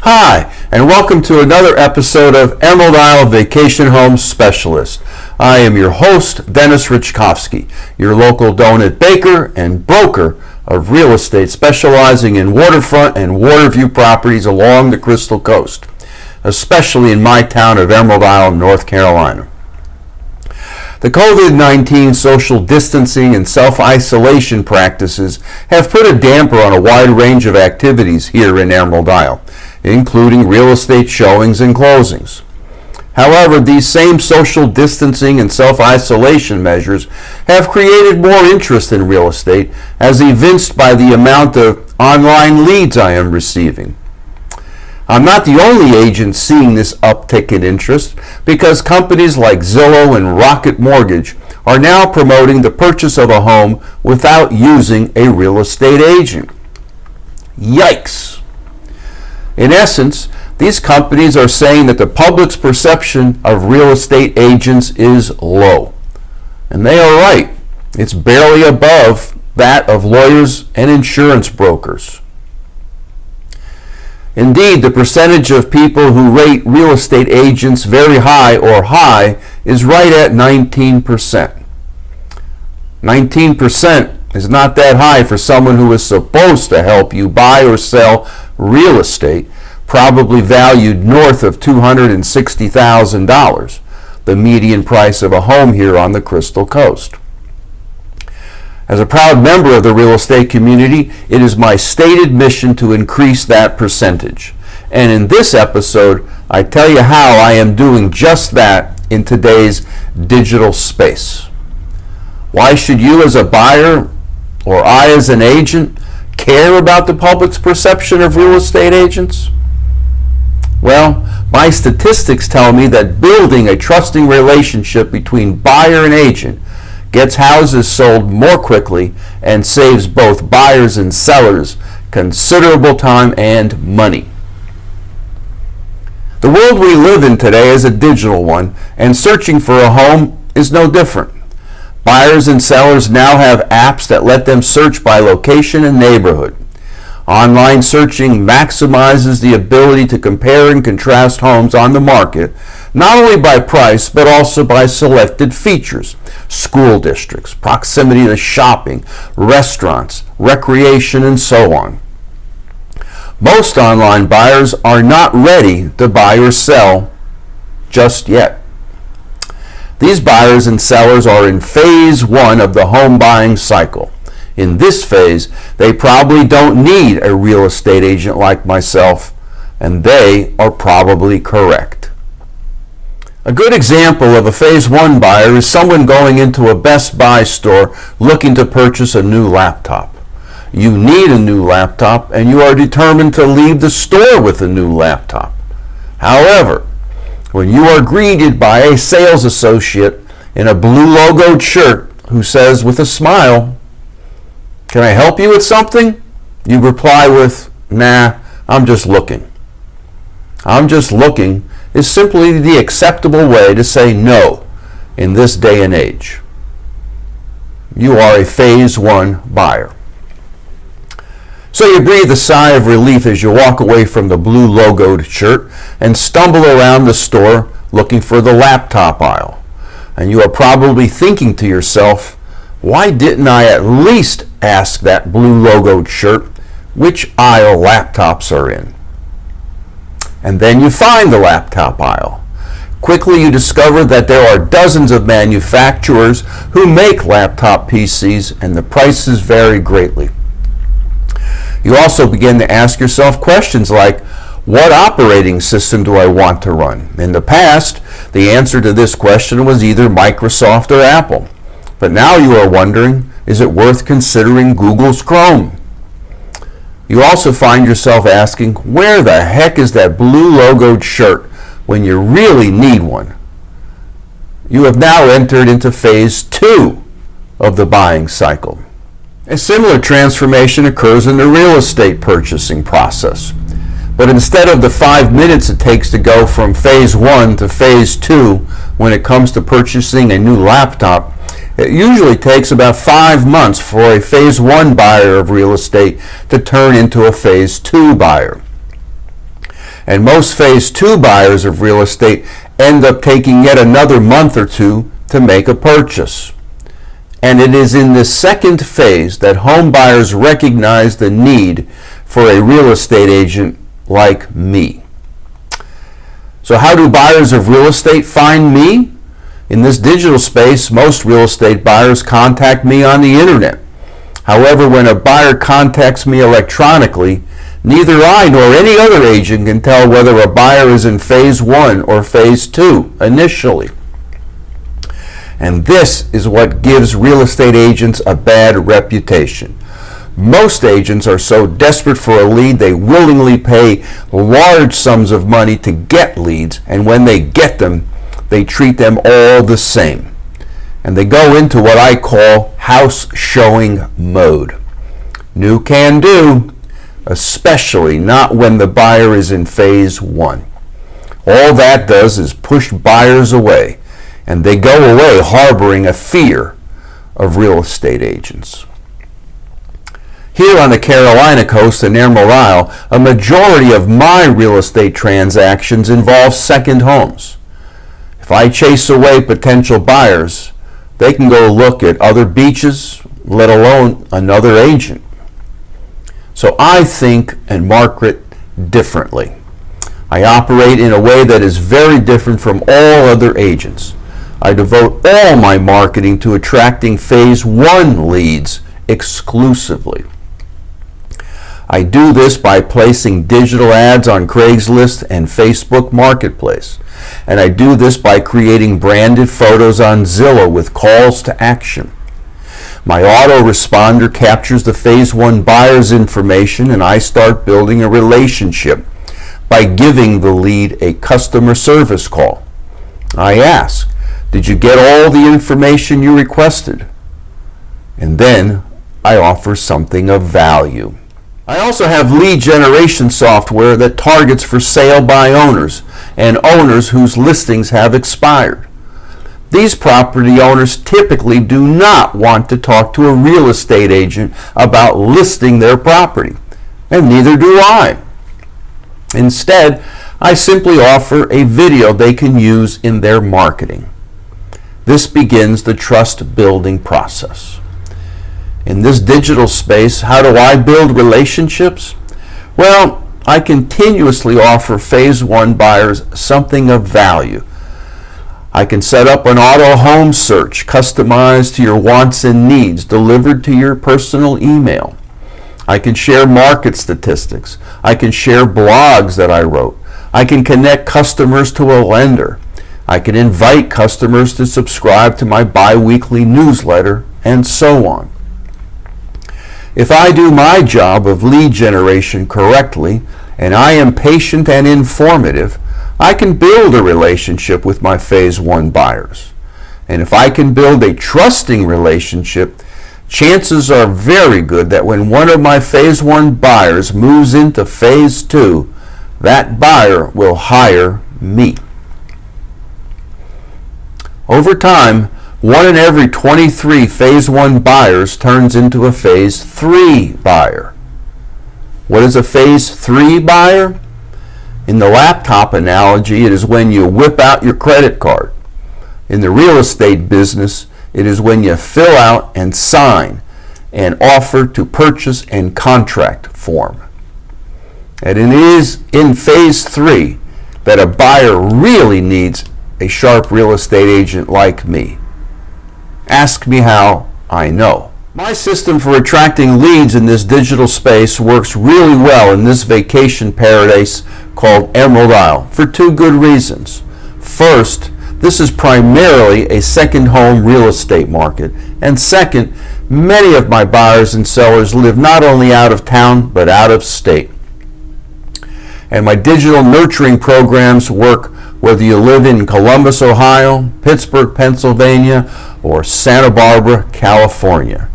Hi, and welcome to another episode of Emerald Isle Vacation Home Specialist. I am your host, Dennis Richkovsky, your local donut baker and broker of real estate specializing in waterfront and waterview properties along the Crystal Coast, especially in my town of Emerald Isle, North Carolina. The COVID-19 social distancing and self-isolation practices have put a damper on a wide range of activities here in Emerald Isle, including real estate showings and closings. However, these same social distancing and self-isolation measures have created more interest in real estate, as evinced by the amount of online leads I am receiving. I'm not the only agent seeing this uptick in interest, because companies like Zillow and Rocket Mortgage are now promoting the purchase of a home without using a real estate agent. Yikes! In essence, these companies are saying that the public's perception of real estate agents is low. And they are right. It's barely above that of lawyers and insurance brokers. Indeed, the percentage of people who rate real estate agents very high or high is right at 19%. 19% is not that high for someone who is supposed to help you buy or sell real estate, probably valued north of $260,000, the median price of a home here on the Crystal Coast. As a proud member of the real estate community, it is my stated mission to increase that percentage. And in this episode, I tell you how I am doing just that in today's digital space. Why should you as a buyer, or I as an agent, care about the public's perception of real estate agents? Well, my statistics tell me that building a trusting relationship between buyer and agent gets houses sold more quickly and saves both buyers and sellers considerable time and money. The world we live in today is a digital one, and searching for a home is no different. Buyers and sellers now have apps that let them search by location and neighborhood. Online searching maximizes the ability to compare and contrast homes on the market, not only by price, but also by selected features: school districts, proximity to shopping, restaurants, recreation, and so on. Most online buyers are not ready to buy or sell just yet. These buyers and sellers are in phase one of the home buying cycle. In this phase, they probably don't need a real estate agent like myself, and they are probably correct. A good example of a phase one buyer is someone going into a Best Buy store looking to purchase a new laptop. You need a new laptop, and you are determined to leave the store with a new laptop. However, when you are greeted by a sales associate in a blue logoed shirt who says with a smile, "Can I help you with something?" you reply with, "Nah, I'm just looking." "I'm just looking" is simply the acceptable way to say no in this day and age. You are a phase one buyer. So you breathe a sigh of relief as you walk away from the blue logoed shirt and stumble around the store looking for the laptop aisle. And you are probably thinking to yourself, why didn't I at least ask that blue logoed shirt which aisle laptops are in? And then you find the laptop aisle. Quickly you discover that there are dozens of manufacturers who make laptop PCs, and the prices vary greatly. You also begin to ask yourself questions like, what operating system do I want to run? In the past, the answer to this question was either Microsoft or Apple. But now you are wondering, is it worth considering Google's Chrome? You also find yourself asking, where the heck is that blue logoed shirt when you really need one? You have now entered into phase two of the buying cycle. A similar transformation occurs in the real estate purchasing process. But instead of the 5 minutes it takes to go from phase one to phase two when it comes to purchasing a new laptop, it usually takes about 5 months for a phase one buyer of real estate to turn into a phase two buyer. And most phase 2 buyers of real estate end up taking yet another month or two to make a purchase. And it is in this second phase that home buyers recognize the need for a real estate agent like me. So how do buyers of real estate find me? In this digital space, most real estate buyers contact me on the internet. However, when a buyer contacts me electronically, neither I nor any other agent can tell whether a buyer is in phase 1 or phase 2 initially. And this is what gives real estate agents a bad reputation. Most agents are so desperate for a lead they willingly pay large sums of money to get leads, and when they get them, they treat them all the same. And they go into what I call house showing mode. New can do, especially not when the buyer is in phase 1. All that does is push buyers away, and they go away harboring a fear of real estate agents. Here on the Carolina coast and Emerald Isle, a majority of my real estate transactions involve second homes. If I chase away potential buyers, they can go look at other beaches, let alone another agent. So I think and market differently. I operate in a way that is very different from all other agents. I devote all my marketing to attracting phase 1 leads exclusively. I do this by placing digital ads on Craigslist and Facebook Marketplace. And I do this by creating branded photos on Zillow with calls to action. My autoresponder captures the phase 1 buyer's information, and I start building a relationship by giving the lead a customer service call. I ask, "Did you get all the information you requested?" And then I offer something of value. I also have lead generation software that targets for sale by owners and owners whose listings have expired. These property owners typically do not want to talk to a real estate agent about listing their property, and neither do I. Instead, I simply offer a video they can use in their marketing. This begins the trust building process. In this digital space, how do I build relationships? Well, I continuously offer phase 1 buyers something of value. I can set up an auto home search customized to your wants and needs, delivered to your personal email. I can share market statistics. I can share blogs that I wrote. I can connect customers to a lender. I can invite customers to subscribe to my bi-weekly newsletter, and so on. If I do my job of lead generation correctly, and I am patient and informative, I can build a relationship with my phase 1 buyers. And if I can build a trusting relationship, chances are very good that when one of my phase 1 buyers moves into phase 2, that buyer will hire me. Over time, 1 in every 23 phase 1 buyers turns into a phase 3 buyer. What is a phase 3 buyer? In the laptop analogy, it is when you whip out your credit card. In the real estate business, it is when you fill out and sign an offer to purchase and contract form. And it is in phase 3 that a buyer really needs a sharp real estate agent like me. Ask me how, I know. My system for attracting leads in this digital space works really well in this vacation paradise called Emerald Isle for 2 good reasons. First, this is primarily a second home real estate market. And second, many of my buyers and sellers live not only out of town, but out of state. And my digital nurturing programs work whether you live in Columbus, Ohio, Pittsburgh, Pennsylvania, or Santa Barbara, California.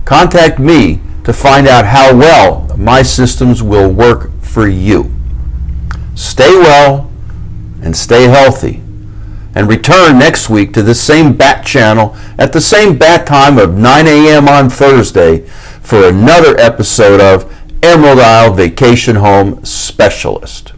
Contact me to find out how well my systems will work for you. Stay well and stay healthy. And return next week to the same bat channel at the same bat time of 9 a.m. on Thursday for another episode of Emerald Isle Vacation Home Specialist.